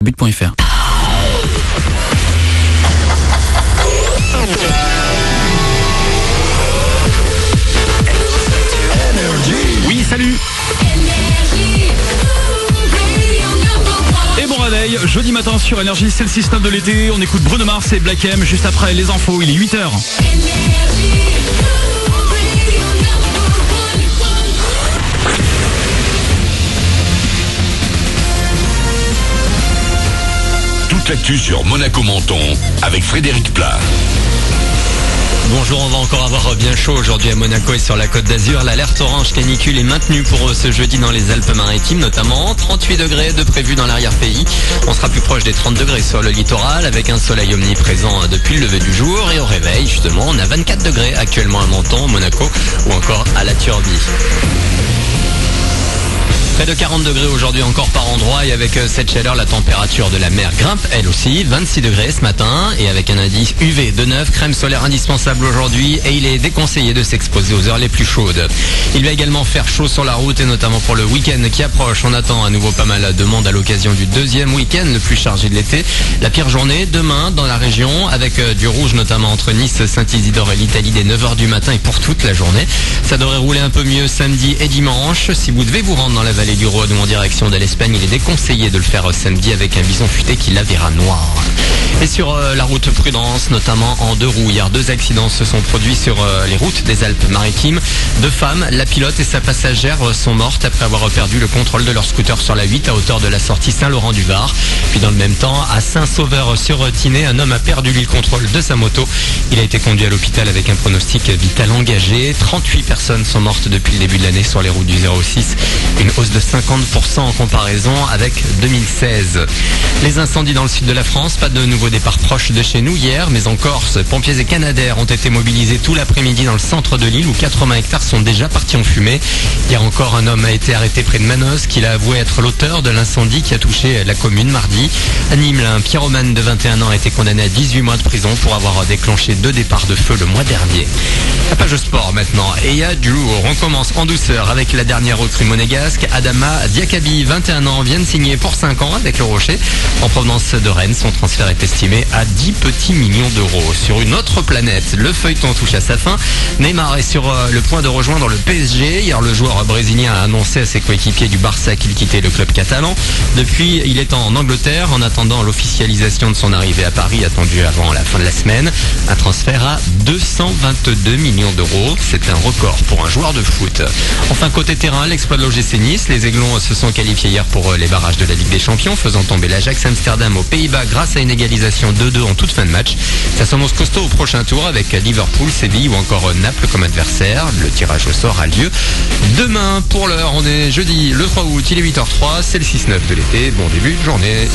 but.fr. Oui, salut. Et bon réveil, jeudi matin sur Énergie, c'est le 6-9 de l'été. On écoute Bruno Mars et Black M. Juste après les infos, il est 8h. Toute l'actu sur Monaco Menton avec Frédéric Plat. Bonjour, on va encore avoir bien chaud aujourd'hui à Monaco et sur la Côte d'Azur. L'alerte orange canicule est maintenue pour ce jeudi dans les Alpes-Maritimes notamment. 38 degrés de prévu dans l'arrière-pays. On sera plus proche des 30 degrés sur le littoral avec un soleil omniprésent depuis le lever du jour. Et au réveil, justement, on a 24 degrés actuellement à Menton, Monaco ou encore à la Turbie. Près de 40 degrés aujourd'hui encore par endroit et avec cette chaleur, la température de la mer grimpe elle aussi. 26 degrés ce matin et avec un indice UV de 9, crème solaire indispensable aujourd'hui et il est déconseillé de s'exposer aux heures les plus chaudes. Il va également faire chaud sur la route et notamment pour le week-end qui approche. On attend à nouveau pas mal de monde à l'occasion du deuxième week-end le plus chargé de l'été. La pire journée demain dans la région avec du rouge notamment entre Nice, Saint-Isidore et l'Italie dès 9h du matin et pour toute la journée. Ça devrait rouler un peu mieux samedi et dimanche. Si vous devez vous rendre dans la vallée du Rhône ou en direction de l'Espagne, il est déconseillé de le faire samedi avec un bison futé qui la verra noir. Et sur la route prudence, notamment en deux roues. Hier, 2 accidents se sont produits sur les routes des Alpes-Maritimes. 2 femmes, la pilote et sa passagère sont mortes après avoir perdu le contrôle de leur scooter sur la 8 à hauteur de la sortie Saint-Laurent-du-Var. Puis dans le même temps, à Saint-Sauveur-sur-Tinée, un homme a perdu le contrôle de sa moto. Il a été conduit à l'hôpital avec un pronostic vital engagé. 38 personnes sont mortes depuis le début de l'année sur les routes du 06. Une hausse de 50% en comparaison avec 2016. Les incendies dans le sud de la France, pas de nouveaux départs proches de chez nous hier, mais en Corse, pompiers et canadaires ont été mobilisés tout l'après-midi dans le centre de l'île où 80 hectares sont déjà partis en fumée. Hier encore, un homme a été arrêté près de Manos, qu'il a avoué être l'auteur de l'incendie qui a touché la commune mardi. À Nîmes, un pyromane de 21 ans a été condamné à 18 mois de prison pour avoir déclenché 2 départs de feu le mois dernier. La page sport maintenant, et il y a du lourd. On commence en douceur avec la dernière recrue monégasque, Adama Diakabi, 21 ans, vient de signer pour 5 ans avec le Rocher. En provenance de Rennes, son transfert est estimé à 10 petits millions d'euros. Sur une autre planète, le feuilleton touche à sa fin. Neymar est sur le point de rejoindre le PSG. Hier, le joueur brésilien a annoncé à ses coéquipiers du Barça qu'il quittait le club catalan. Depuis, il est en Angleterre en attendant l'officialisation de son arrivée à Paris, attendue avant la fin de la semaine. Un transfert à 222 millions d'euros. C'est un record pour un joueur de foot. Enfin, côté terrain, l'exploit de l'OGC Nice. Les Aiglons se sont qualifiés hier pour les barrages de la Ligue des Champions, faisant tomber l'Ajax Amsterdam aux Pays-Bas grâce à une égalisation 2-2 en toute fin de match. Ça s'annonce costaud au prochain tour avec Liverpool, Séville ou encore Naples comme adversaire. Le tirage au sort a lieu demain. Pour l'heure, on est jeudi le 3 août, il est 8h03, c'est le 6-9 de l'été. Bon début de journée.